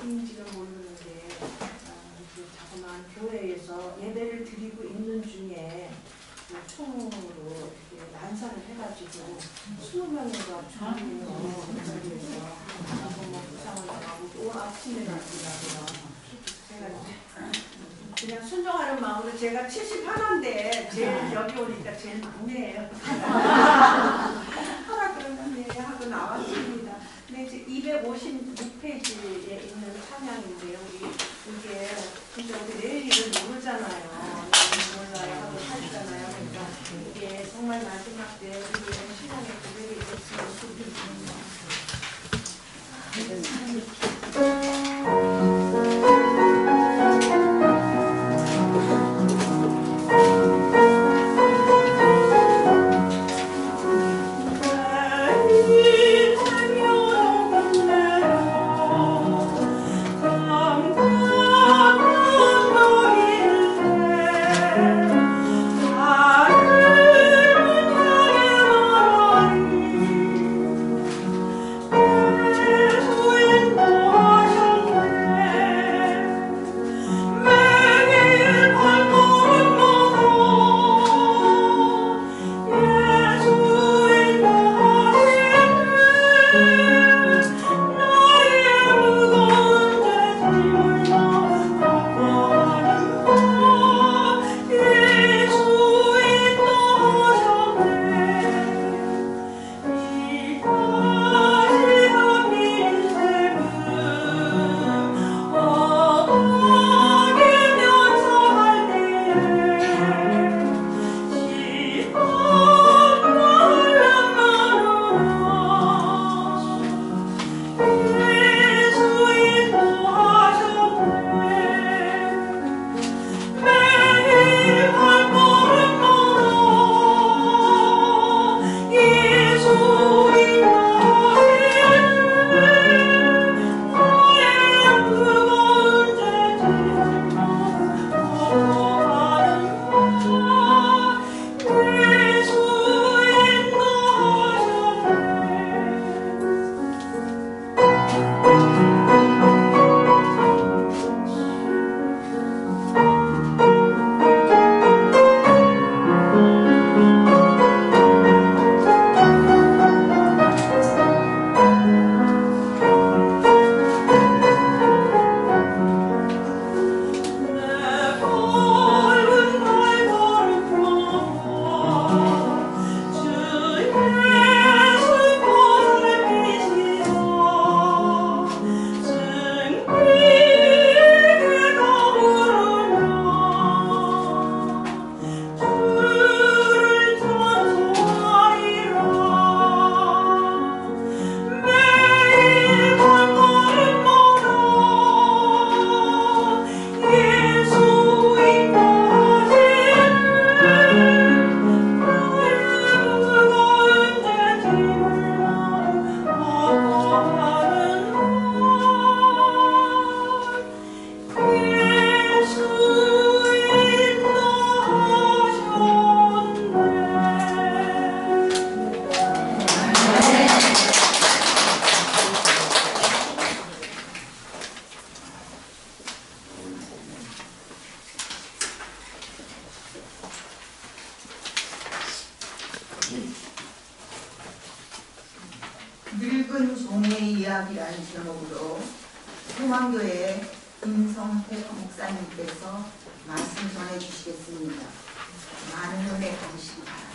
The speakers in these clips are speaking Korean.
어디인지는 모르는데 이렇게 자그마한 교회에서 예배를 드리고 있는 중에 총으로 이렇게 난사를 해가지고 20명인가 죽이고 그 자리에서 부상을 당하고 또 아침에 나더라고요. 그냥 순종하는 마음으로 제가 71인데 제일 여기 오니까 제일 막내예요. 하라 그러면 네 하고 나왔습니다. 근데 이제 256페이지에 있는 찬양인데요. 이게 진짜 우리 내일을 모르잖아요. 몰라요 하고 살잖아요. 그러니까 이게 정말 마지막 때 우리의 신앙의 고백이 됐으면 좋겠습니다. 늙은 종의 이야기라는 제목으로 소망교회 김성택 목사님께서 말씀 전해주시겠습니다. 많은 은혜 받으시기 바랍니다.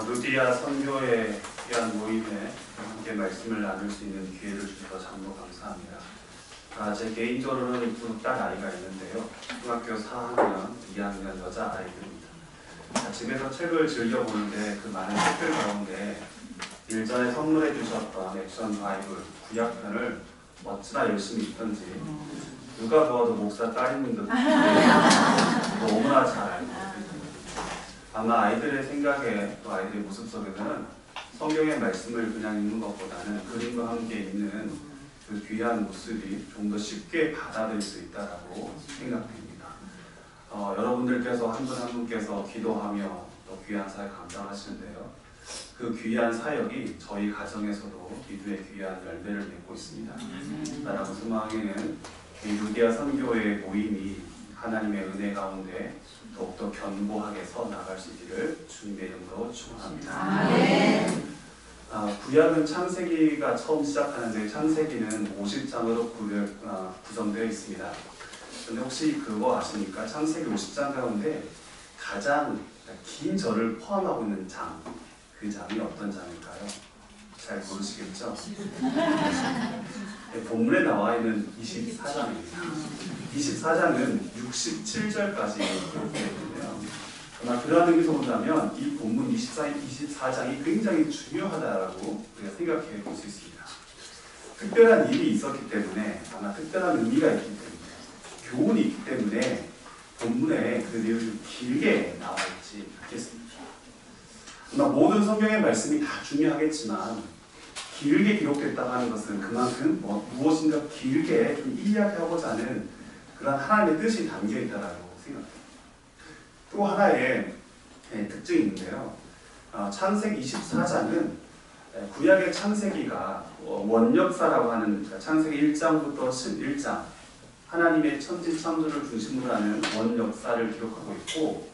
루디아 선교에 대한 모임에 함께 말씀을 나눌 수 있는 기회를 주셔서 참으로 감사합니다. 제 개인적으로는 두 딸 아이가 있는데요. 중학교 4학년, 2학년 여자 아이들입니다. 집에서 책을 즐겨보는데 그 많은 책들 가운데 일전에 선물해 주셨던 액션 바이블 구약편을 어찌나 열심히 읽던지 누가 보아도 목사 딸인 듯 너무나 잘 알고 있습니다. 아마 아이들의 생각에 또 아이들의 모습 속에는 성경의 말씀을 그냥 읽는 것보다는 그림과 함께 읽는 그 귀한 모습이 좀 더 쉽게 받아들일 수 있다고 생각됩니다. 여러분들께서 한 분 한 분께서 기도하며 또 귀한 사역 감당하시는데요. 그 귀한 사역이 저희 가정에서도 기도의 귀한 열매를 맺고 있습니다. 사랑하는 소망에는 이 루디아 선교회 모임이 하나님의 은혜 가운데 더욱더 견고하게 서 나갈 수 있기를 주님의 이름으로 축원합니다. 구약은 창세기가 처음 시작하는데 창세기는 50장으로 구성되어 있습니다. 근데 혹시 그거 아십니까? 창세기 50장 가운데 가장 긴 절을 포함하고 있는 장, 그 장이 어떤 장일까요? 잘 모르시겠죠? 본문에 나와 있는 24장입니다. 24장은 67절까지 기록되어 있는데요. 그러나 그러한 의미에서 본다면 이 본문 24장이 굉장히 중요하다고 우리가 생각해 볼 수 있습니다. 특별한 일이 있었기 때문에, 아마 특별한 의미가 있기 때문에, 교훈이 있기 때문에 본문에 그 내용이 길게 나와 있지 않겠습니다. 모든 성경의 말씀이 다 중요하겠지만 길게 기록됐다고 하는 것은 그만큼 무엇인가 길게 좀 이야기하고자 하는 그런 하나님의 뜻이 담겨 있다고 생각합니다. 또 하나의 특징이 있는데요. 창세기 24장은 구약의 창세기가 원역사라고 하는, 그러니까 창세기 1장부터 11장 하나님의 천지창조를 중심으로 하는 원역사를 기록하고 있고,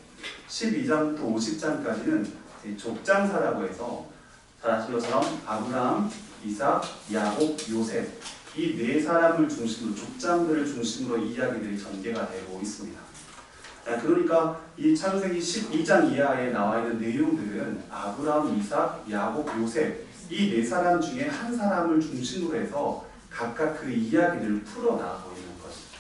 12장부터 50장까지는 족장사라고 해서 잘 아시는 것처럼 아브라함, 이삭, 야곱, 요셉 이 네 사람을 중심으로, 족장들을 중심으로 이야기들이 전개가 되고 있습니다. 그러니까 이 창세기 12장 이하에 나와 있는 내용들은 아브라함, 이삭, 야곱, 요셉 이 네 사람 중에 한 사람을 중심으로 해서 각각 그 이야기들을 풀어나가고 있는 것입니다.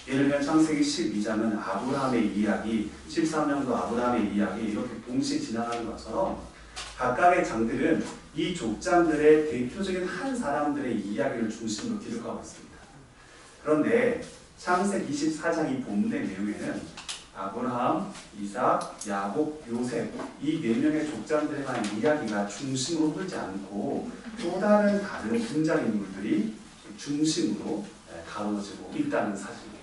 예를 들면 창세기 12장은 아브라함의 이야기, 13장도 아브라함의 이야기 이렇게 동시에 지나가는 것처럼 각각의 장들은 이 족장들의 대표적인 한 사람들의 이야기를 중심으로 기록하고 있습니다. 그런데 창세기 24장 이 본문의 내용에는 아브라함, 이삭, 야곱, 요셉 이 네 명의 족장들에 관한 이야기가 중심으로 흐르지 않고 또 다른 등장인물들이 중심으로 다뤄지고 있다는 사실입니다.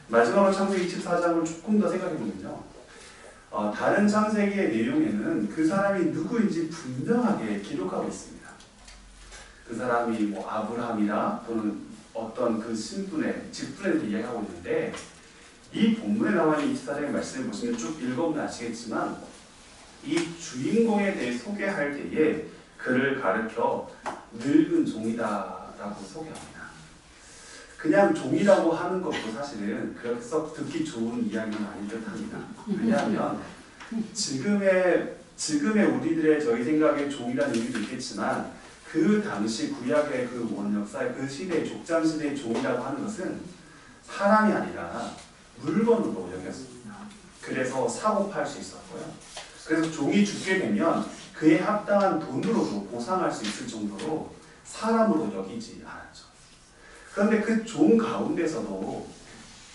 마지막으로 창세기 24장을 조금 더 생각해보면요. 다른 창세기의 내용에는 그 사람이 누구인지 분명하게 기록하고 있습니다. 그 사람이 아브라함이나 또는 어떤 그 신분의 직분에 대해서 이야기하고 있는데, 이 본문에 나와 있는 24장의 말씀을 보시면 쭉 읽어보면 아시겠지만 이 주인공에 대해 소개할 때에 그를 가르쳐 늙은 종이다라고 소개합니다. 그냥 종이라고 하는 것도 사실은 그렇게 썩 듣기 좋은 이야기는 아닌 듯합니다. 왜냐하면 지금의 우리들의 저희 생각에 종이라는 의미도 있겠지만 그 당시 구약의 그 원역사의 그 시대의 족장 시대의 종이라고 하는 것은 사람이 아니라 물건으로 여겼습니다. 그래서 사고 팔 수 있었고요. 그래서 종이 죽게 되면 그에 합당한 돈으로도 보상할 수 있을 정도로 사람으로 여기지 않았죠. 그런데 그 종 가운데서도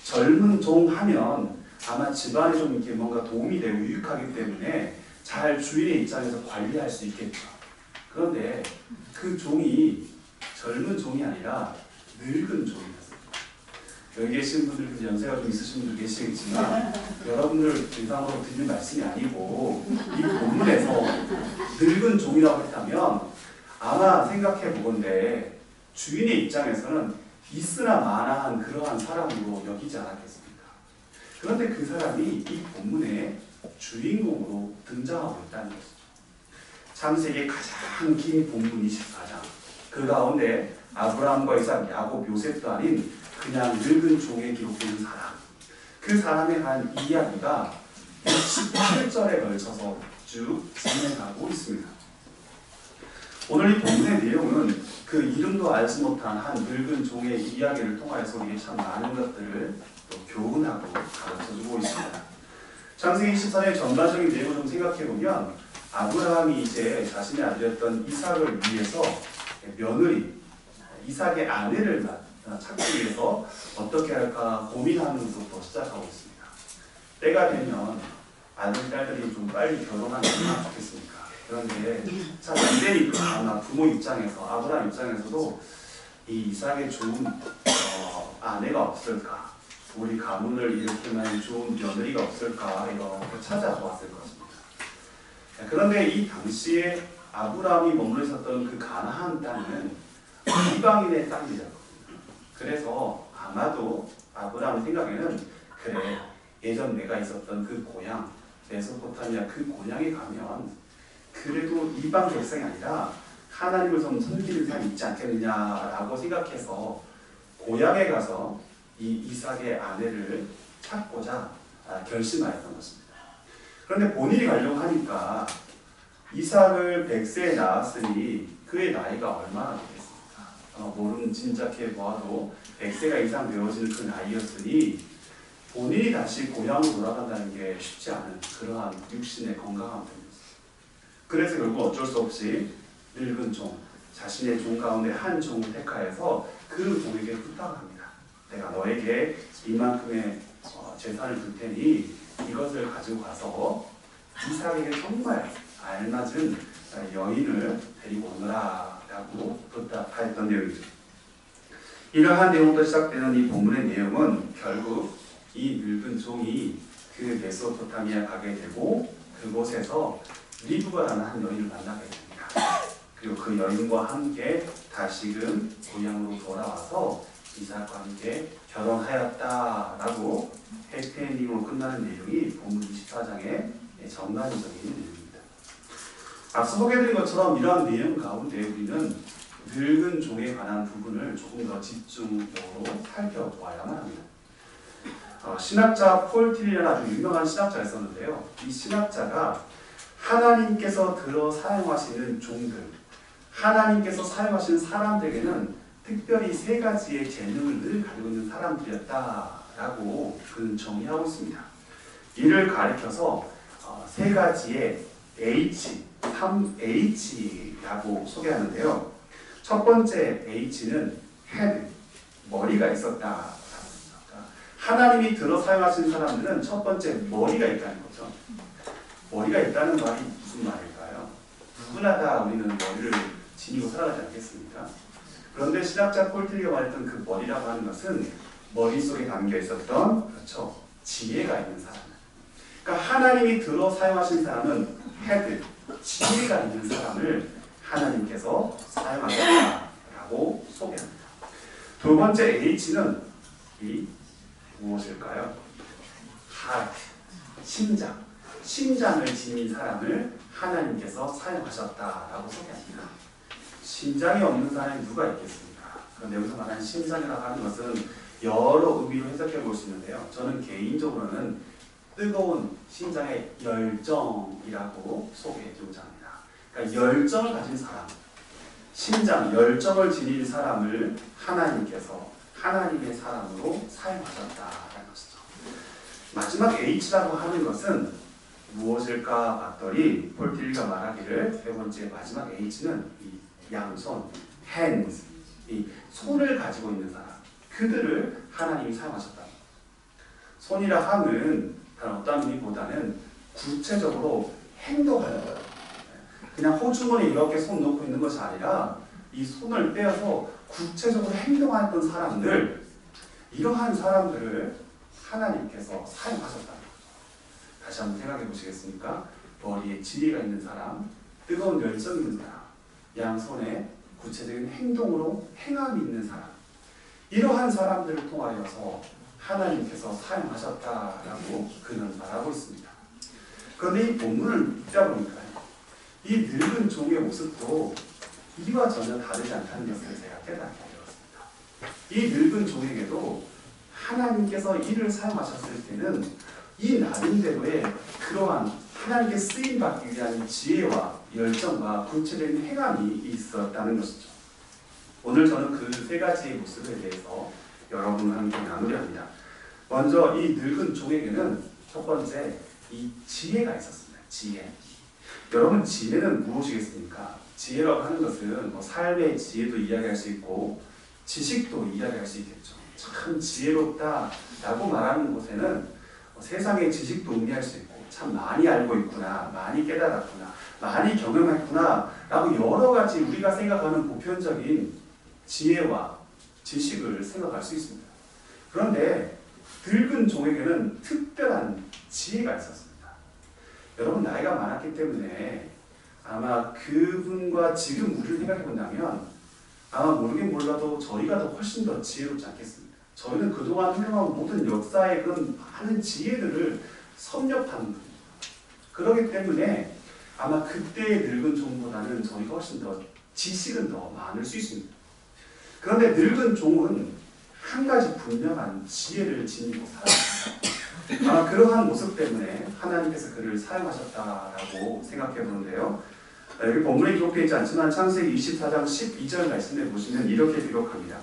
젊은 종 하면 아마 집안에 좀 이렇게 뭔가 도움이 되고 유익하기 때문에 잘 주인의 입장에서 관리할 수 있겠죠. 그런데 그 종이 젊은 종이 아니라 늙은 종이었습니다. 여기 계신 분들, 연세가 좀 있으신 분들 계시겠지만 여러분들 이상으로 드리는 말씀이 아니고 이 본문에서 늙은 종이라고 했다면 아마 생각해 보건대 주인의 입장에서는 있으나 마나한 그러한 사람으로 여기지 않았겠습니까? 그런데 그 사람이 이 본문의 주인공으로 등장하고 있다는 것이죠. 창세기의 가장 긴 본문 24장, 그 가운데 아브라함과 이삭, 야곱, 요셉도 아닌 그냥 늙은 종에 기록되는 사람, 그 사람에 대한 이야기가 67절에 걸쳐서 쭉 진행하고 있습니다. 오늘 이 본문의 내용은 그 이름도 알지 못한 한 늙은 종의 이야기를 통하여서 우리에게 참 많은 것들을 또 교훈하고 가르쳐주고 있습니다. 창세기 24장의 전반적인 내용을 좀 생각해보면 아브라함이 이제 자신의 아들이었던 이삭을 위해서 며느리, 이삭의 아내를 찾기 위해서 어떻게 할까 고민하는 것부터 시작하고 있습니다. 때가 되면 아들, 딸들이 좀 빨리 결혼하면 얼마나 좋겠습니까? 그런데 잘 안 되니까 아마 부모 입장에서, 아브라함 입장에서도 이 이삭의 좋은 아내가 없을까? 우리 가문을 일으키는 좋은 며느리가 없을까 이렇게 찾아보았을 것입니다. 그런데 이 당시에 아브라함이 머물러 있었던 그 가나안 땅은 이방인의 땅이었거든요. 그래서 아마도 아브라함 생각에는 그래, 예전 내가 있었던 그 고향 메소포타미아 그 고향에 가면 그래도 이방 백성이 아니라 하나님을 좀 섬기는 사람이 있지 않겠느냐라고 생각해서 고향에 가서 이 이삭의 아내를 찾고자 결심하였던 것입니다. 그런데 본인이 가려고 하니까 이삭을 100세에 낳았으니 그의 나이가 얼마나 되겠습니까? 모르는 짐작해 보아도 100세가 이상 되어지는 그 나이였으니 본인이 다시 고향으로 돌아간다는 게 쉽지 않은 그러한 육신의 건강함입니다. 그래서 결국 어쩔 수 없이 늙은 종, 자신의 종 가운데 한 종을 택하여서 그 종에게 부탁합니다. 내가 너에게 이만큼의 재산을 줄 테니 이것을 가지고 가서 이삭에게 정말 알맞은 여인을 데리고 오너라 라고 부탁하였던 내용이죠. 이러한 내용부터 시작되는 이 본문의 내용은 결국 이 늙은 종이 그 메소포타미아 가게 되고 그곳에서 리브가라는 한 여인을 만나게 됩니다. 그리고 그 여인과 함께 다시금 고향으로 돌아와서 이삭과 함께 결혼하였다라고 해피엔딩으로 끝나는 내용이 본문 24장의 전반적인 내용입니다. 앞서 소개해드린 것처럼 이러한 내용 가운데 우리는 늙은 종에 관한 부분을 조금 더 집중적으로 살펴보아야만 합니다. 신학자 폴 틸리라는 아주 유명한 신학자가 있었는데요. 이 신학자가 하나님께서 들어 사용하시는 종들, 하나님께서 사용하시는 사람들에게는 특별히 세 가지의 재능을 늘 가지고 있는 사람들이었다라고 그는 정의하고 있습니다. 이를 가리켜서 세 가지의 H, 3H라고 소개하는데요. 첫 번째 H는 head, 머리가 있었다. 하나님이 들어 사용하신 사람들은 첫 번째 머리가 있다는 거죠. 머리가 있다는 말이 무슨 말일까요? 누구나 다 우리는 머리를 지니고 살아가지 않겠습니까? 그런데 신학자 폴 틸리가 말했던 그 머리라고 하는 것은 머릿속에 담겨 있었던 그렇죠. 지혜가 있는 사람. 그러니까 하나님이 들어 사용하신 사람은 헤드, 지혜가 있는 사람을 하나님께서 사용하셨다라고 소개합니다. 두 번째 H는 이 무엇일까요? heart, 심장. 심장을 지닌 사람을 하나님께서 사용하셨다라고 소개합니다. 심장이 없는 사람이 누가 있겠습니까? 그런데 여기서 말하는 심장이라고 하는 것은 여러 의미로 해석해 볼 수 있는데요. 저는 개인적으로는 뜨거운 심장의 열정이라고 소개해주고자 합니다. 그러니까 열정을 가진 사람, 심장, 열정을 지닌 사람을 하나님께서 하나님의 사람으로 사용하셨다라는 것이죠. 마지막 H라고 하는 것은 무엇일까 봤더니 폴 틸리가 말하기를 세 번째 마지막 H는 이 양손, hands, 이 손을 가지고 있는 사람, 그들을 하나님이 사용하셨다. 손이라 함은 다른 어떤 의미보다는 구체적으로 행동하는 거예요. 그냥 호주머니에 이렇게 손 놓고 있는 것이 아니라 이 손을 떼어서 구체적으로 행동했던 사람들, 이러한 사람들을 하나님께서 사용하셨다는 거죠. 다시 한번 생각해 보시겠습니까? 머리에 지혜가 있는 사람, 뜨거운 열정이 있는 사람, 양손에 구체적인 행동으로 행함이 있는 사람, 이러한 사람들을 통하여서 하나님께서 사용하셨다라고 그는 말하고 있습니다. 그런데 이 본문을 읽다 보니까 이 늙은 종의 모습도 이와 전혀 다르지 않다는 것을 제가 깨닫게 되었습니다. 이 늙은 종에게도 하나님께서 이를 사용하셨을 때는 이 나름대로의 그러한 하나님께 쓰임받기 위한 지혜와 열정과 구체적인 행함이 있었다는 것이죠. 오늘 저는 그 세 가지의 모습에 대해서 여러분과 함께 나누려 합니다. 먼저 이 늙은 종에게는 첫 번째 이 지혜가 있었습니다. 지혜. 여러분, 지혜는 무엇이겠습니까? 지혜라고 하는 것은 뭐 삶의 지혜도 이야기할 수 있고 지식도 이야기할 수 있겠죠. 참 지혜롭다라고 말하는 곳에는 세상의 지식도 의미할 수 있고 참 많이 알고 있구나, 많이 깨달았구나, 많이 경험했구나 라고 여러 가지 우리가 생각하는 보편적인 지혜와 지식을 생각할 수 있습니다. 그런데 늙은 종에게는 특별한 지혜가 있었습니다. 여러분 나이가 많았기 때문에 아마 그분과 지금 우리를 생각해 본다면 아마 모르긴 몰라도 저희가 더 훨씬 더 지혜롭지 않겠습니까? 저희는 그동안 흘러간 모든 역사의 그런 많은 지혜들을 섭렵한 분입니다. 그렇기 때문에 아마 그때의 늙은 종보다는 저희가 훨씬 더 지식은 더 많을 수 있습니다. 그런데 늙은 종은 한 가지 분명한 지혜를 지니고 살았습니다. 아마 그러한 모습 때문에 하나님께서 그를 사용하셨다라고 생각해 보는데요. 여기 본문에 기록되어 있지 않지만 창세기 24장 12절 말씀에 보시면 이렇게 기록합니다.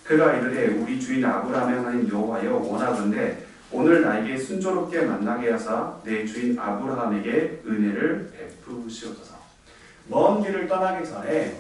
그가 이르되 우리 주인 아브라함의 하나님 여호와여 원하건대 오늘 나에게 순조롭게 만나게 하사 내 주인 아브라함에게 은혜를 베푸시옵소서. 먼 길을 떠나기 전에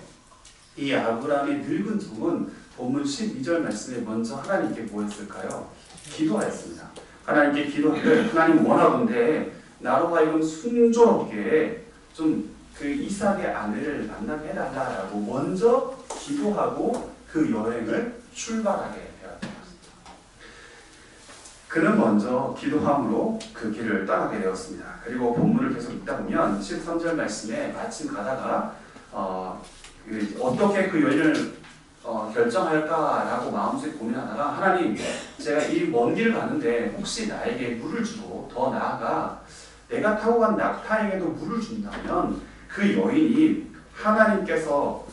이 아브라함의 늙은 종은 본문 12절 말씀에 먼저 하나님께 뭐 했을까요? 기도하였습니다. 하나님께 기도하기를 하나님 원하건대 나로 하여금 순조롭게 좀 그 이삭의 아내를 만나게 해달라라고 먼저 기도하고 그 여행을 출발하게 되었습니다. 그는 먼저 기도함으로 그 길을 떠나게 되었습니다. 그리고 본문을 계속 읽다 보면 13절 말씀에 마침 가다가 어떻게 그 여인을 결정할까라고 마음속에 고민하다가 하나님 제가 이 먼 길을 가는데 혹시 나에게 물을 주고 더 나아가 내가 타고 간 낙타에게도 물을 준다면 그 여인이 하나님께서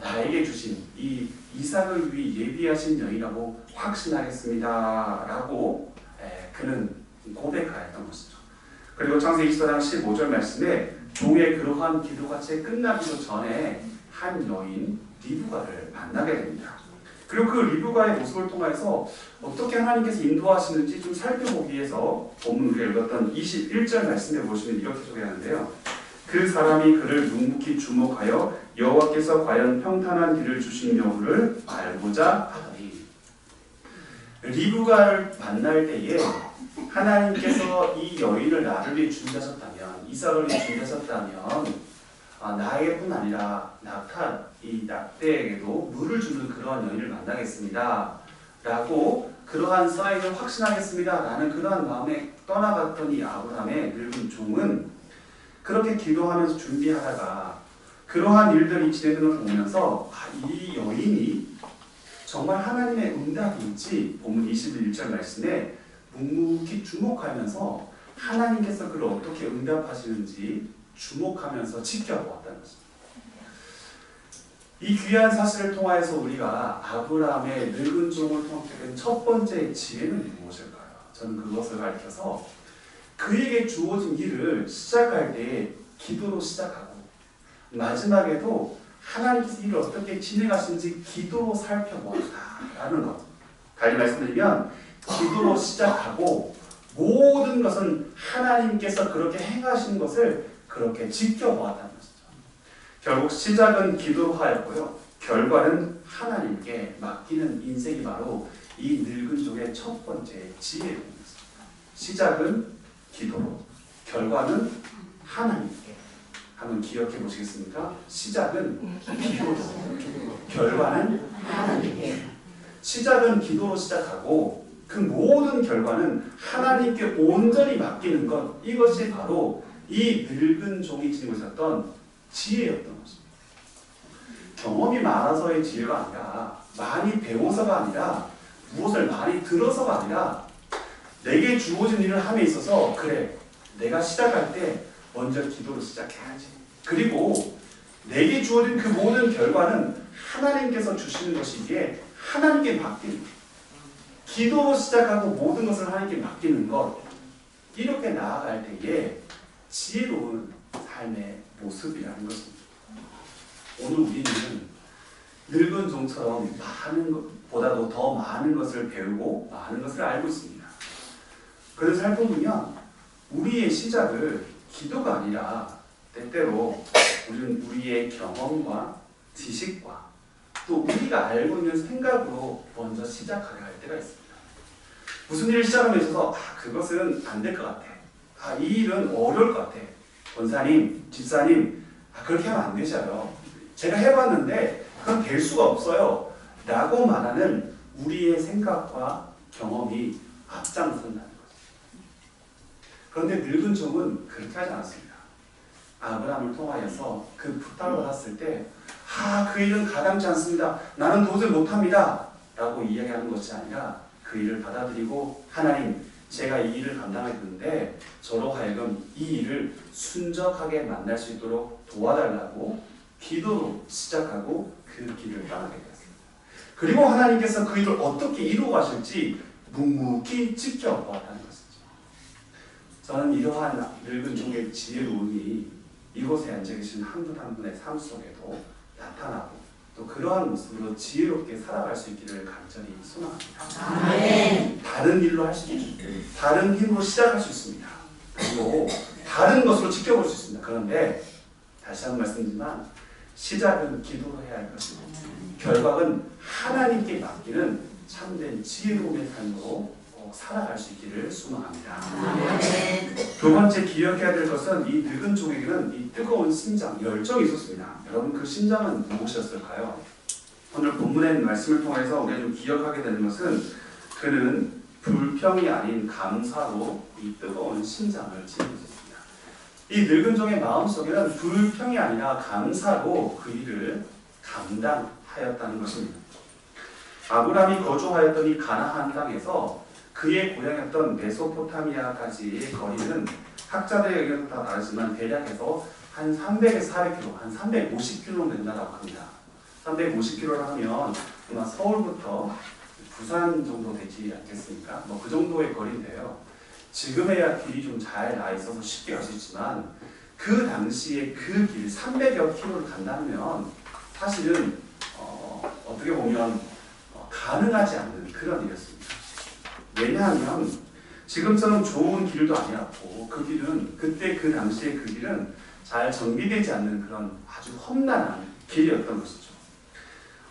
나에게 주신 이 이삭을 위해 예비하신 여인이라고 확신하겠습니다 라고 그는 고백하였던 것이죠. 그리고 창세기 24장 15절 말씀에 종의 그러한 기도가 채 끝나기도 전에 한 여인 리브가를 만나게 됩니다. 그리고 그 리브가의 모습을 통해서 어떻게 하나님께서 인도하시는지 좀 살펴보기 위해서 본문 우리가 읽었던 21절 말씀에 보시면 이렇게 소개하는데요. 그 사람이 그를 묵묵히 주목하여 여호와께서 과연 평탄한 길을 주신 여부를 알고자 하더니 리브가를 만날 때에 하나님께서 이 여인을 나를 위해 준비하셨다면 이삭을 위해 준비하셨다면 나에게뿐 아니라 이 낙태에게도 물을 주는 그러한 여인을 만나겠습니다 라고 그러한 사인을 확신하겠습니다 라는 그러한 마음에 떠나갔던 이 아브라함의 늙은 종은 그렇게 기도하면서 준비하다가 그러한 일들이 진행되는 것을 보면서 이 여인이 정말 하나님의 응답인지 본문 21절 말씀에 묵묵히 주목하면서 하나님께서 그를 어떻게 응답하시는지 주목하면서 지켜보았다는 것입니다. 이 귀한 사실을 통하여서 우리가 아브라함의 늙은 종을 통하게 된 첫 번째 지혜는 무엇일까요? 저는 그것을 가르쳐서 그에게 주어진 일을 시작할 때 기도로 시작하고 마지막에도 하나님께서 일을 어떻게 진행하시는지 기도로 살펴보았다라는 것. 달리 말씀드리면 기도로 시작하고 모든 것은 하나님께서 그렇게 행하신 것을 그렇게 지켜보았다는 것이죠. 결국 시작은 기도로 하였고요. 결과는 하나님께 맡기는 인생이 바로 이 늙은 종의 첫 번째 지혜입니다. 시작은 기도로, 결과는 하나님께. 한번 기억해 보시겠습니까? 시작은 기도로, 결과는 하나님께. 시작은 기도로 시작하고 그 모든 결과는 하나님께 온전히 맡기는 것, 이것이 바로 이 늙은 종이 지니고 있었던 지혜였던 것입니다. 경험이 많아서의 지혜가 아니라 많이 배워서가 아니라 무엇을 많이 들어서가 아니라 내게 주어진 일을 함에 있어서 그래 내가 시작할 때 먼저 기도로 시작해야지. 그리고 내게 주어진 그 모든 결과는 하나님께서 주시는 것이기에 하나님께 맡기는 것. 기도로 시작하고 모든 것을 하나님께 맡기는 것. 이렇게 나아갈 때에 지혜로운 삶의 모습이라는 것입니다. 오늘 우리는 늙은 종처럼 많은 것보다도 더 많은 것을 배우고 많은 것을 알고 있습니다. 그래서 살펴보면 우리의 시작을 기도가 아니라 때때로 우리는 우리의 경험과 지식과 또 우리가 알고 있는 생각으로 먼저 시작하게 할 때가 있습니다. 무슨 일을 시작하면 있어서 그것은 안 될 것 같아. 이 일은 어려울 것 같아. 권사님, 집사님, 그렇게 하면 안 되셔요. 제가 해봤는데 그건 될 수가 없어요. 라고 말하는 우리의 생각과 경험이 앞장선다는 거죠. 그런데 늙은 종은 그렇게 하지 않았습니다. 아브라함을 통하여서 그 부탁을 받았을 때 그 일은 가당치 않습니다. 나는 도저히 못합니다. 라고 이야기하는 것이 아니라 그 일을 받아들이고 하나님 제가 이 일을 감당했는데 저로 하여금 이 일을 순적하게 만날 수 있도록 도와달라고 기도로 시작하고 그 길을 떠나게 되었습니다. 그리고 하나님께서 그 일을 어떻게 이루어 가실지 묵묵히 지켜보았다는 것이죠. 저는 이러한 늙은 종의 지혜로움이 이곳에 앉아 계신 한 분 한 분의 삶 속에도 나타나고 또 그러한 모습으로 지혜롭게 살아갈 수 있기를 간절히 소망합니다. 아멘. 다른 일로 할 수 있습니다. 다른 힘으로 시작할 수 있습니다. 그리고 다른 것으로 지켜볼 수 있습니다. 그런데 다시 한번 말씀드리지만 시작은 기도로 해야 할 것이고 결과는 하나님께 맡기는 참된 지혜로움의 삶으로 꼭 살아갈 수 있기를 소망합니다. 두 번째 기억해야 될 것은 이 늙은 종에게는 이 뜨거운 심장, 열정이 있었습니다. 여러분 그 심장은 무엇이었을까요? 오늘 본문의 말씀을 통해서 우리가 좀 기억하게 되는 것은 그는 불평이 아닌 감사로 이 뜨거운 심장을 지니고 있었습니다. 이 늙은 종의 마음속에는 불평이 아니라 감사로 그 일을 감당하였다는 것입니다. 아브라함이 거주하였던 이 가나안 땅에서 그의 고향이었던 메소포타미아까지의 거리는 학자들의 의견은 다 다르지만 대략해서 한 300에서 400km, 한 350km 된다고 합니다. 350km를 하면 아마 서울부터 부산 정도 되지 않겠습니까? 뭐 그 정도의 거리인데요. 지금에야 길이 좀 잘 나 있어서 쉽게 갈 수 있지만 그 당시에 그 길 300여 킬로를 간다면 사실은 어떻게 보면 가능하지 않는 그런 일이었습니다. 왜냐하면 지금처럼 좋은 길도 아니었고 그 길은 그때 그 당시에 그 길은 잘 정비되지 않는 그런 아주 험난한 길이었던 것이죠.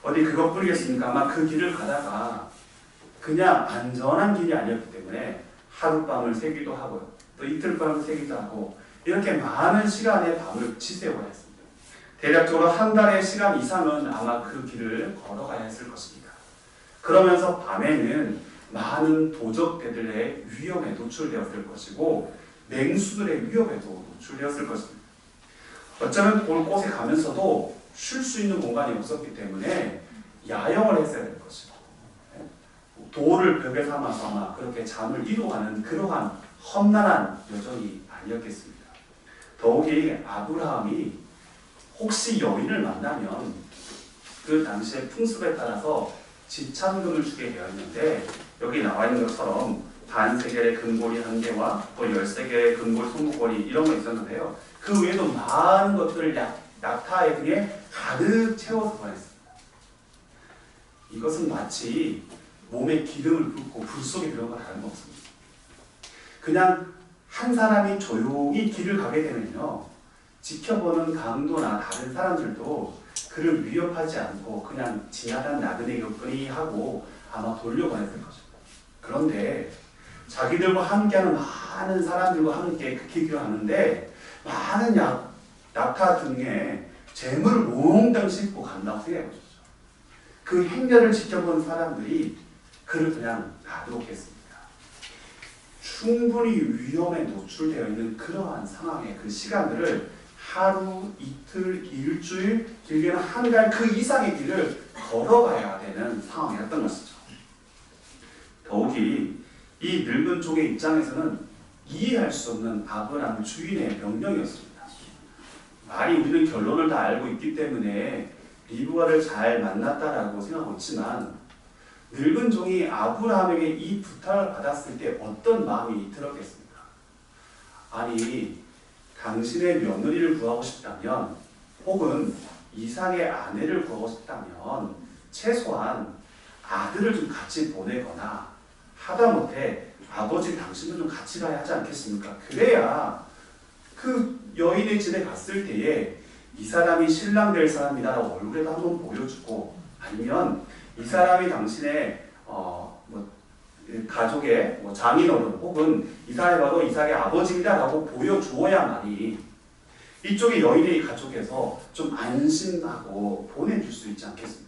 어디 그것뿐이겠습니까? 아마 그 길을 가다가 그냥 안전한 길이 아니었기 때문에 하룻밤을 새기도 하고요. 또 이틀밤을 새기도 하고 이렇게 많은 시간의 밤을 지새워야 했습니다. 대략적으로 한 달의 시간 이상은 아마 그 길을 걸어가야 했을 것입니다. 그러면서 밤에는 많은 도적들의 위험에 노출되었을 것이고 맹수들의 위협에도 노출되었을 것입니다. 어쩌면 곳곳에 가면서도 쉴 수 있는 공간이 없었기 때문에 야영을 했어야 될 것이고 돌을 벽에 삼아서 아마 그렇게 잠을 이루어가는 그러한 험난한 여정이 아니었겠습니다. 더욱이 아브라함이 혹시 여인을 만나면 그 당시의 풍습에 따라서 지참금을 주게 되었는데 여기 나와 있는 것처럼 반세겔의 금고리 1개와 또 13개의 금고리 손목걸이 이런 거 있었는데요. 그 외에도 많은 것들을 낙타의 등에 가득 채워서 보냈습니다. 이것은 마치 몸에 기름을 붓고 불 속에 들어가 다른 거 없습니다. 그냥 한 사람이 조용히 길을 가게 되면요. 지켜보는 강도나 다른 사람들도 그를 위협하지 않고 그냥 지나간 나그네 격거리 하고 아마 돌려보냈을 것입니다. 그런데 자기들과 함께하는 많은 사람들과 함께 그 길을 하는데 많은 낙타 등에 재물을 몽땅 싣고 간다고 생각해 보십시오. 그 행렬을 지켜본 사람들이 그를 그냥 놔두겠습니다. 충분히 위험에 노출되어 있는 그러한 상황의 그 시간들을 하루, 이틀, 일주일, 길게는 한 달 그 이상의 길을 걸어가야 되는 상황이었던 것이죠. 더욱이 이 늙은 종의 입장에서는 이해할 수 없는 아브라함 주인의 명령이었습니다. 말이 우리는 결론을 다 알고 있기 때문에 리브가를 잘 만났다라고 생각하고 있지만 늙은 종이 아브라함에게 이 부탁을 받았을 때 어떤 마음이 들었겠습니까? 아니 당신의 며느리를 구하고 싶다면 혹은 이삭의 아내를 구하고 싶다면 최소한 아들을 좀 같이 보내거나 하다못해 아버지 당신도 좀 같이 가야 하지 않겠습니까? 그래야 그 여인의 집에 갔을 때에 이 사람이 신랑 될 사람이다라고 얼굴에도 한번 보여주고 아니면 이 사람이 당신의 가족의 장인어른 혹은 이 사람이 바로 이삭의 아버지이다라고 보여주어야만이 이쪽의 여인의 가족에서 좀 안심하고 보내줄 수 있지 않겠습니까?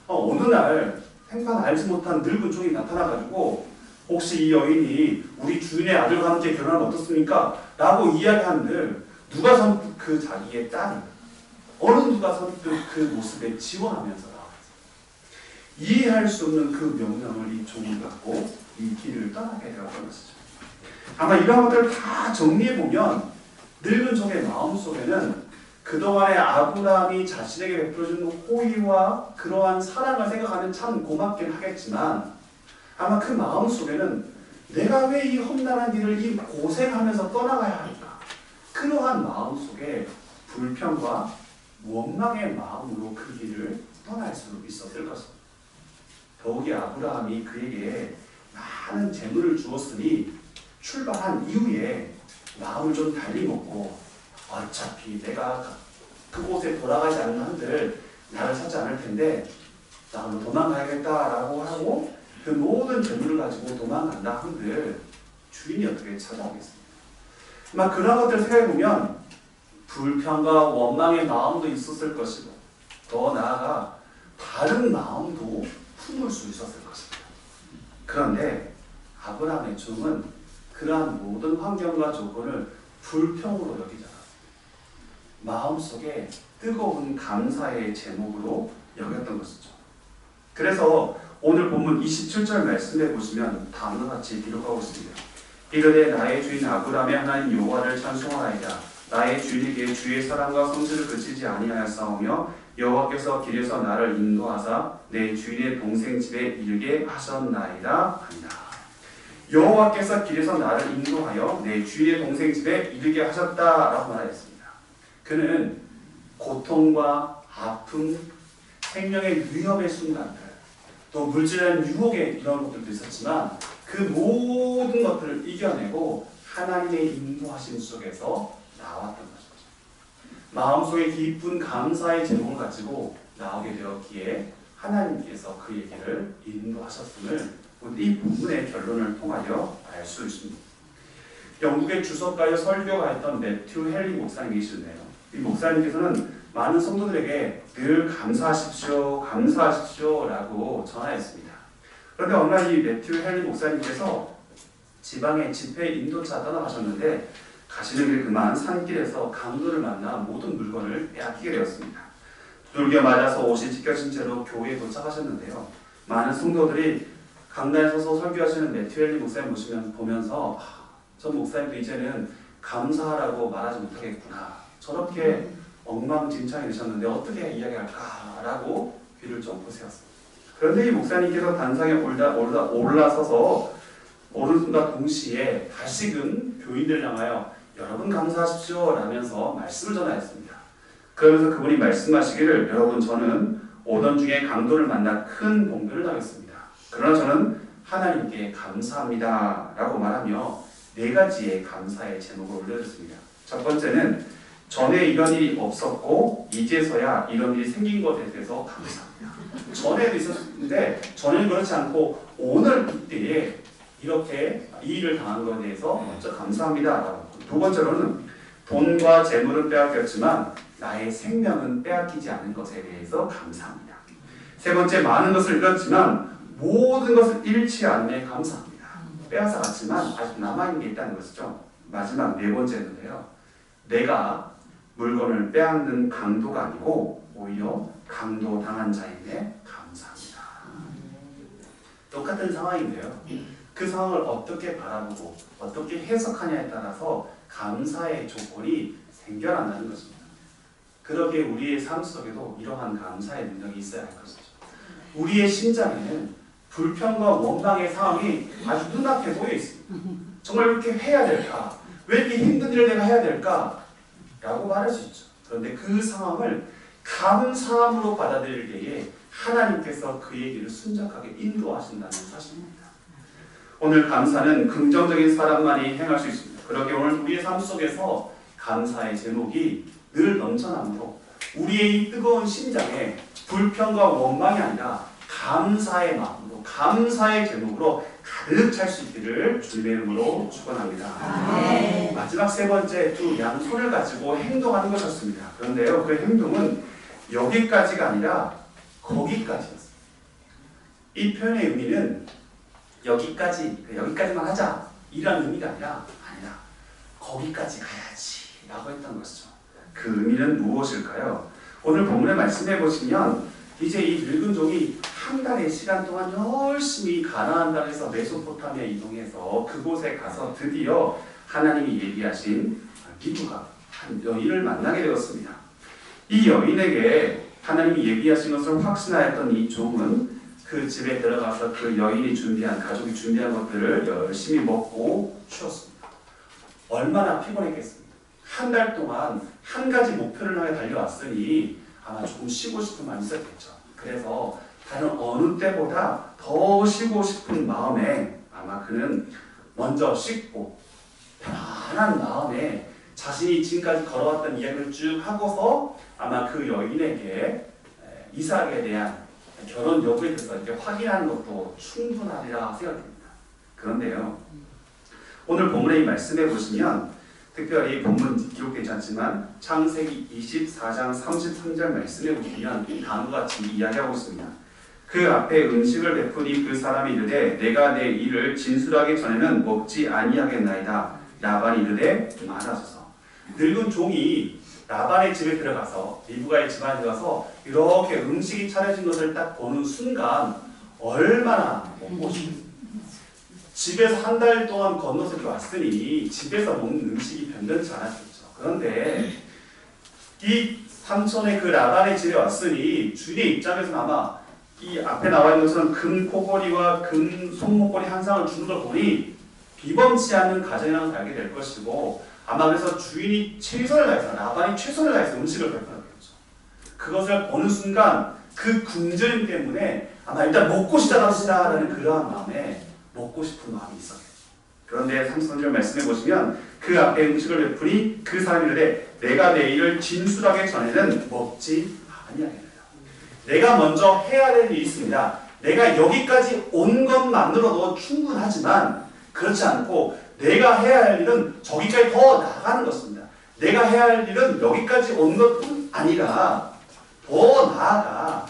어느 날 생판 알지 못한 늙은 종이 나타나가지고 혹시 이 여인이 우리 주인의 아들과 함께 결혼하면 어떻습니까? 라고 이야기하는데 누가 선뜻 그 자기의 딸이 어느 누가 선뜻 그 모습에 지원하면서 나왔어요. 이해할 수 없는 그 명령을 이 종이 갖고 이 길을 떠나게 되었던 것이죠. 아마 이런 것들을 다 정리해보면 늙은 종의 마음속에는 그동안에 아브라함이 자신에게 베풀어준 호의와 그러한 사랑을 생각하면 참 고맙긴 하겠지만 아마 그 마음속에는 내가 왜 이 험난한 길을 이 고생하면서 떠나가야 할까? 그러한 마음속에 불평과 원망의 마음으로 그 길을 떠날 수 있었을 것입니다. 더욱이 아브라함이 그에게 많은 재물을 주었으니 출발한 이후에 마음을 좀 달리 먹고 어차피 내가 그곳에 돌아가지 않는 한들 나를 찾지 않을 텐데 나로 도망가야겠다라고 하고 그 모든 재물을 가지고 도망간다 한들 주인이 어떻게 찾아오겠습니까? 막 그런 것들을 생각해보면 불평과 원망의 마음도 있었을 것이고 더 나아가 다른 마음도 품을 수 있었을 것입니다. 그런데 아브라함의 종은 그러한 모든 환경과 조건을 불평으로 여기지 않았습니다. 마음속에 뜨거운 감사의 제목으로 여겼던 것이죠. 그래서 오늘 본문 27절 말씀에 보시면 다음과 같이 기록하고 있습니다. 이르되 나의 주인 아브라함의 하나님 여호와를 찬송하나이다. 나의 주인에게 주의 사랑과 성실을 그치지 아니하였사오며 여호와께서 길에서 나를 인도하사 내 주인의 동생 집에 이르게 하셨나이다 하니라. 여호와께서 길에서 나를 인도하여 내 주인의 동생 집에 이르게 하셨다라고 말하였습니다. 그는 고통과 아픔, 생명의 위협의 순간들, 또 물질의 유혹의 이런 것들도 있었지만 그 모든 것들을 이겨내고 하나님의 인도하심 속에서 나왔던 것이죠. 마음속에 깊은 감사의 제목을 가지고 나오게 되었기에 하나님께서 그에게를 인도하셨음을 이 본문의 결론을 통하여 알 수 있습니다. 영국의 주석가여 설교가였던 매튜 헨리 목사님이시네요. 이 목사님께서는 많은 성도들에게 늘 감사하십시오, 감사하십시오 라고 전하였습니다. 그런데 어느 날 이 매튜 헨리 목사님께서 지방의 집회 인도차 떠나가셨는데 가시는 길 그만 산길에서 강도를 만나 모든 물건을 빼앗기게 되었습니다. 두들겨 맞아서 옷이 찢겨진 채로 교회에 도착하셨는데요. 많은 성도들이 강단에 서서 설교하시는 매튜 헨리 목사님 보면서 저 목사님도 이제는 감사하라고 말하지 못하겠구나. 저렇게 엉망진창이 되셨는데 어떻게 이야기할까라고 귀를 쫑긋 세웠습니다. 그런데 이 목사님께서 단상에 올라서서 오른손과 동시에 다시금 교인들 향하여 여러분 감사하십시오 라면서 말씀을 전하였습니다. 그러면서 그분이 말씀하시기를 여러분 저는 오던 중에 강도를 만나 큰 봉변을 당했습니다. 그러나 저는 하나님께 감사합니다 라고 말하며 4가지의 감사의 제목을 올려줬습니다. 첫 번째는 전에 이런 일이 없었고 이제서야 이런 일이 생긴 것에 대해서 감사합니다. 전에도 있었는데 전에는 그렇지 않고 오늘 이때에 이렇게 이 일을 당한 것에 대해서 먼저 감사합니다. 두 번째로는 돈과 재물은 빼앗겼지만 나의 생명은 빼앗기지 않은 것에 대해서 감사합니다. 세 번째, 많은 것을 잃었지만 모든 것을 잃지 않네 감사합니다. 빼앗아 갔지만 아직 남아있는 게 있다는 것이죠. 마지막 4번째인데요. 내가 물건을 빼앗는 강도가 아니고 오히려 강도 당한 자임에 감사합니다. 똑같은 상황인데요. 그 상황을 어떻게 바라보고 어떻게 해석하냐에 따라서 감사의 조건이 생겨난다는 것입니다. 그렇게 우리의 삶 속에도 이러한 감사의 능력이 있어야 할 것이죠. 우리의 심장에는 불평과 원망의 상황이 아주 눈앞에 보여 있습니다. 정말 이렇게 해야 될까? 왜 이렇게 힘든 일을 내가 해야 될까? 라고 말할 수 있죠. 그런데 그 상황을 감사함으로 받아들일 때에 하나님께서 그의 길을 순적하게 인도하신다는 사실입니다. 오늘 감사는 긍정적인 사람만이 행할 수 있습니다. 그렇게 오늘 우리의 삶 속에서 감사의 제목이 늘 넘쳐나므로 우리의 이 뜨거운 심장에 불평과 원망이 아니라 감사의 마음으로 감사의 제목으로 가득 찰 수 있기를 주님의 이름으로 축원합니다. 네. 마지막 3번째 두 양손을 가지고 행동하는 것이었습니다. 그런데요, 그 행동은 여기까지가 아니라 거기까지였습니다. 이 표현의 의미는 여기까지만 하자 이런 의미가 아니라 거기까지 가야지 라고 했던 것이죠. 그 의미는 무엇일까요? 오늘 본문에 말씀해 보시면 이제 이 늙은 종이 한 달의 시간 동안 열심히 가나안 땅에서 메소포타미아 이동해서 그곳에 가서 드디어 하나님이 예비하신 리브가 한 여인을 만나게 되었습니다. 이 여인에게 하나님이 예비하신 것을 확신하였던 이 종은 그 집에 들어가서 그 여인이 가족이 준비한 것들을 열심히 먹고 쉬었습니다. 얼마나 피곤했겠습니까? 한 달 동안 한 가지 목표를 향해 달려왔으니 아마 조금 쉬고 싶은 마음이 있었겠죠. 그래서 다른 어느 때보다 더 쉬고 싶은 마음에 아마 그는 먼저 씻고 편안한 마음에 자신이 지금까지 걸어왔던 이야기를 쭉 하고서 아마 그 여인에게 이삭에 대한 결혼 여부에 대해서 이렇게 확인하는 것도 충분하리라 생각됩니다. 그런데요, 오늘 본문의 이 말씀해 보시면 특별히 본문 기록되지 않지만 창세기 24장 33절 말씀해 보시면 다음과 같이 이야기하고 있습니다. 그 앞에 음식을 베푸니 그 사람이 이르되 내가 내 일을 진술하기 전에는 먹지 아니하겠나이다. 라반이 이르되 말하소서. 늙은 종이 라반의 집에 들어가서 리브가의 집안에 들어가서 이렇게 음식이 차려진 것을 딱 보는 순간 얼마나 먹고 싶습니까? 집에서 한 달 동안 건너서 이렇게 왔으니 집에서 먹는 음식이 변변치 않았겠죠. 그런데 이 삼촌의 그 라반의 집에 왔으니 주인의 입장에서는 아마 이 앞에 나와 있는 것처럼 금 코걸이와 금 손목걸이 한 쌍을 주는 걸 보니 비범치 않는 가정이라는 걸 알게 될 것이고 아마 그래서 주인이 최선을 다해서 라반이 최선을 다해서 음식을 베풀었겠죠. 그것을 보는 순간 그 굶주림 때문에 아마 일단 먹고 시작합시다라는 그러한 마음에 먹고 싶은 마음이 있었겠죠. 그런데 33절 말씀해 보시면 그 앞에 음식을 베푸니 그 사람이 이르되 내가 내 일을 진술하기 전에는 먹지 아니하겠나요. 내가 먼저 해야 될 일이 있습니다. 내가 여기까지 온 것만으로도 충분하지만 그렇지 않고 내가 해야 할 일은 저기까지 더 나아가는 것입니다. 내가 해야 할 일은 여기까지 온 것뿐 아니라 더 나아가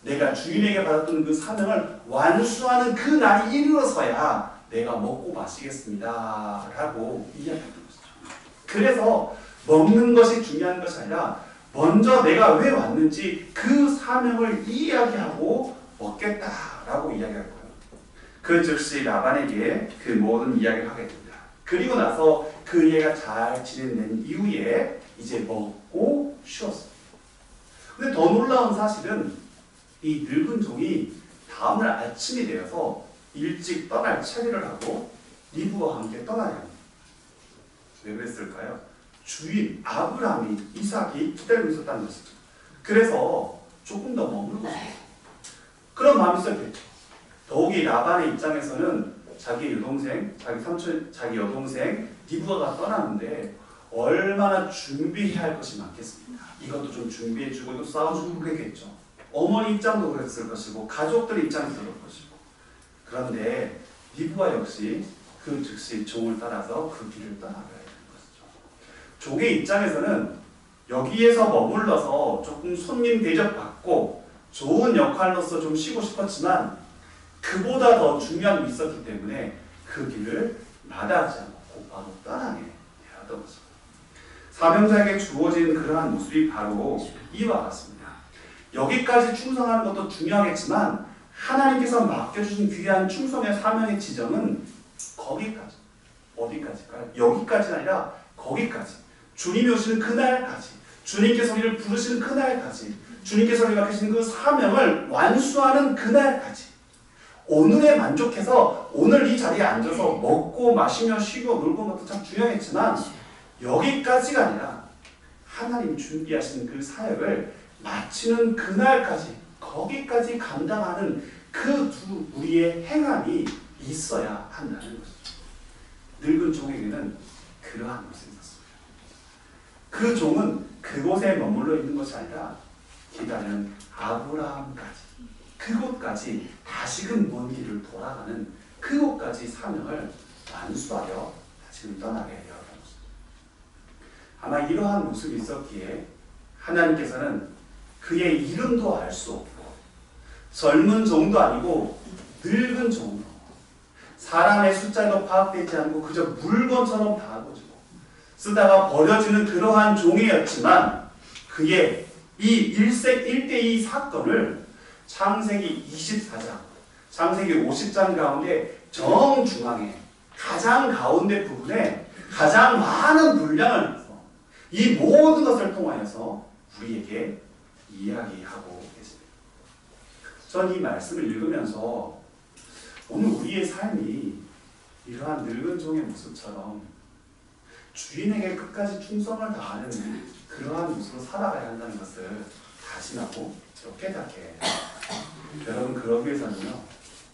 내가 주인에게 받았던 그 사명을 완수하는 그 날이 이르러서야 내가 먹고 마시겠습니다. 라고 이야기했던 것이죠. 그래서 먹는 것이 중요한 것이 아니라 먼저 내가 왜 왔는지 그 사명을 이야기하고 먹겠다라고 이야기할 거예요. 그 즉시 라반에게 그 모든 이야기를 하게 됩니다. 그리고 나서 그 얘가 잘 지내는 이후에 이제 먹고 쉬었습니다. 근데 더 놀라운 사실은 이 늙은 종이 다음날 아침이 되어서 일찍 떠날 차례를 하고 리브와 함께 떠나야 합니다. 왜 그랬을까요? 주인 아브라함이 이삭이 기다리고 있었다는 것이죠. 그래서 조금 더 머물고 싶어요. 그런 마음이 있었겠죠. 더욱이 라반의 입장에서는 자기 여동생, 자기 삼촌, 자기 여동생 리브가가 떠나는데 얼마나 준비해야 할 것이 많겠습니까? 이것도 좀 준비해주고 이것도 싸워주고 그랬겠죠. 어머니 입장도 그랬을 것이고 가족들 입장도 그럴 것이고 그런데 리브가 역시 그 즉시 종을 따라서 그 길을 떠나가야 되는 것이죠. 종의 입장에서는 여기에서 머물러서 조금 손님 대접받고 좋은 역할로서 좀 쉬고 싶었지만 그보다 더 중요한 일이 있었기 때문에 그 길을 마다하지 않고 곧바로 떠나게 되었던 것입니다. 사명자에게 주어진 그러한 모습이 바로 이와 같습니다. 여기까지 충성하는 것도 중요하겠지만 하나님께서 맡겨주신 귀한 충성의 사명의 지점은 거기까지. 어디까지일까요? 여기까지가 아니라 거기까지. 주님이 오시는 그날까지. 주님께서 우리를 부르시는 그날까지. 주님께서 우리가 맡기신 그 사명을 완수하는 그날까지. 오늘에 만족해서 오늘 이 자리에 앉아서 먹고 마시며 쉬고 놀고 것도 참 중요하겠지만 여기까지가 아니라 하나님이 준비하신 그 사역을 마치는 그날까지 거기까지 감당하는 그 두 우리의 행함이 있어야 한다는 것이죠. 늙은 종에게는 그러한 모습이 있었습니다. 그 종은 그곳에 머물러 있는 것이 아니라 기다리는 아브라함까지 그곳까지 다시금 먼 길을 돌아가는 그곳까지 사명을 완수하여 다시금 떠나게 되었던 것입니다. 아마 이러한 모습이 있었기에 하나님께서는 그의 이름도 알 수 없고 젊은 종도 아니고 늙은 종으로 사람의 숫자도 파악되지 않고 그저 물건처럼 다가오지고 쓰다가 버려지는 그러한 종이었지만 그의 이 1대2 사건을 창세기 24장, 창세기 50장 가운데 정중앙에 가장 가운데 부분에 가장 많은 분량을 해서 이 모든 것을 통하여서 우리에게 이야기하고 계십니다. 전 이 말씀을 읽으면서 오늘 우리의 삶이 이러한 늙은 종의 모습처럼 주인에게 끝까지 충성을 다하는 그러한 모습으로 살아가야 한다는 것을 다짐하고 깨닫게 해요. 여러분, 그러기 위해서는요,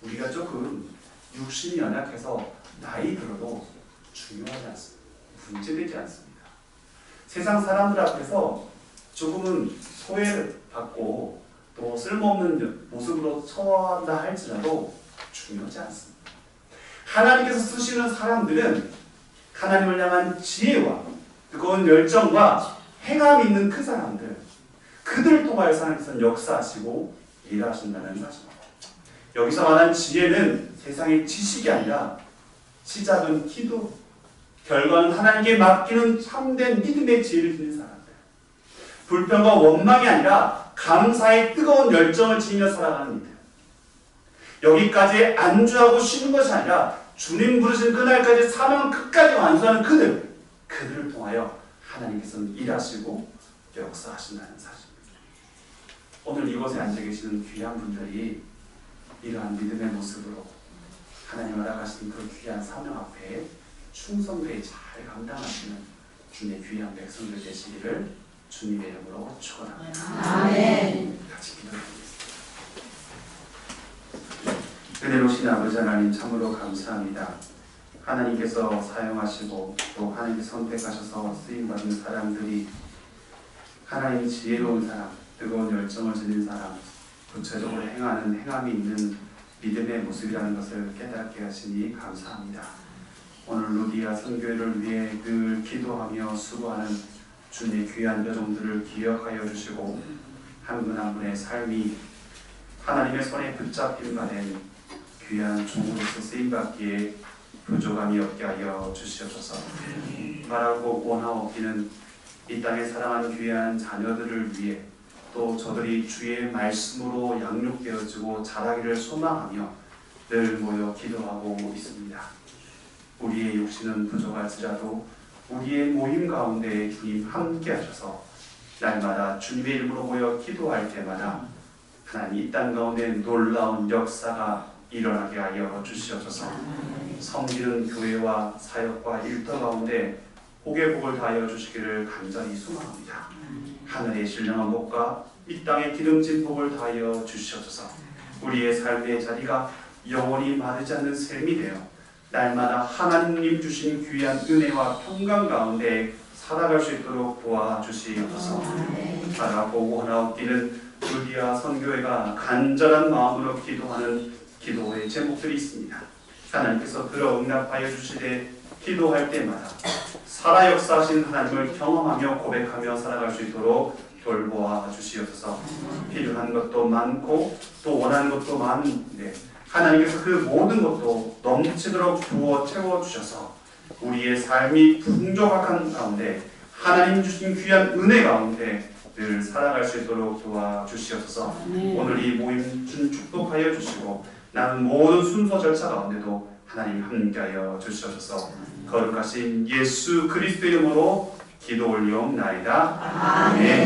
우리가 조금 육신이 연약해서 나이 들어도 중요하지 않습니다. 문제되지 않습니다. 세상 사람들 앞에서 조금은 소외를 받고 또 쓸모없는 모습으로 처한다 할지라도 중요하지 않습니다. 하나님께서 쓰시는 사람들은 하나님을 향한 지혜와 뜨거운 열정과 행함이 있는 그 사람들, 그들을 통하여서 하나님께서는 역사하시고 일하신다는 것입니다. 여기서 말하는 지혜는 세상의 지식이 아니라 시작은 기도, 결과는 하나님께 맡기는 참된 믿음의 지혜를 지닌 사람들, 불평과 원망이 아니라 감사의 뜨거운 열정을 지니며 살아가는 이들, 여기까지 안주하고 쉬는 것이 아니라 주님 부르신 그날까지 사명 끝까지 완수하는 그들을 통하여 하나님께서는 일하시고 역사하신다는 사실입니다. 오늘 이곳에 앉아 계시는 귀한 분들이 이러한 믿음의 모습으로 하나님 알아가신 그 귀한 사명 앞에 충성되이 잘 감당하시는 주님의 귀한 백성들 되시기를 주님의 이름으로 축원합니다. 아멘. 같이 기도드리겠습니다. 은혜로우신 아버지 하나님, 참으로 감사합니다. 하나님께서 사용하시고 또 하나님께 선택하셔서 쓰임받은 사람들이 하나님 지혜로운 사람, 뜨거운 열정을 지닌 사람, 구체적으로 행하는 행함이 있는 믿음의 모습이라는 것을 깨닫게 하시니 감사합니다. 오늘 루디아 선교회를 위해 늘 기도하며 수고하는 주님의 귀한 여종들을 기억하여 주시고 한 분 한 분의 삶이 하나님의 손에 붙잡힌 바 된 귀한 종으로서 쓰임받기에 부족함이 없게 하여 주시옵소서. 말하고 원하옵기는 이 땅에 사랑하는 귀한 자녀들을 위해 또 저들이 주의 말씀으로 양육되어지고 자라기를 소망하며 늘 모여 기도하고 있습니다. 우리의 육신은 부족할지라도 우리의 모임 가운데 주님 함께 하셔서 날마다 주님의 이름으로 모여 기도할 때마다 하나님 이 땅 가운데 놀라운 역사가 일어나게 하여 주시옵소서. 섬기는 교회와 사역과 일터 가운데 복의 복을 다하여 주시기를 간절히 소망합니다. 하늘의 신령한 복과 이 땅의 기름진 복을 다하여 주시옵소서. 우리의 삶의 자리가 영원히 마르지 않는 샘이 되어 날마다 하나님 주신 귀한 은혜와 평강 가운데 살아갈 수 있도록 도와주시옵소서. 바라고 원하옵기는 루디아 선교회가 간절한 마음으로 기도하는 기도의 제목들이 있습니다. 하나님께서 들어 응답하여 주시되 기도할 때마다 살아 역사하신 하나님을 경험하며 고백하며 살아갈 수 있도록 돌보아 주시옵소서. 필요한 것도 많고 또 원하는 것도 많은데 하나님께서 그 모든 것도 넘치도록 부어 채워주셔서 우리의 삶이 풍족한 가운데 하나님 주신 귀한 은혜 가운데 늘 살아갈 수 있도록 도와주시옵소서. 오늘 이 모임 축복하여 주시고 나는 모든 순서 절차 가운데도 하나님 함께하여 주시옵소서. 거룩하신 예수 그리스도 이름으로 기도 올리옵나이다. 아멘.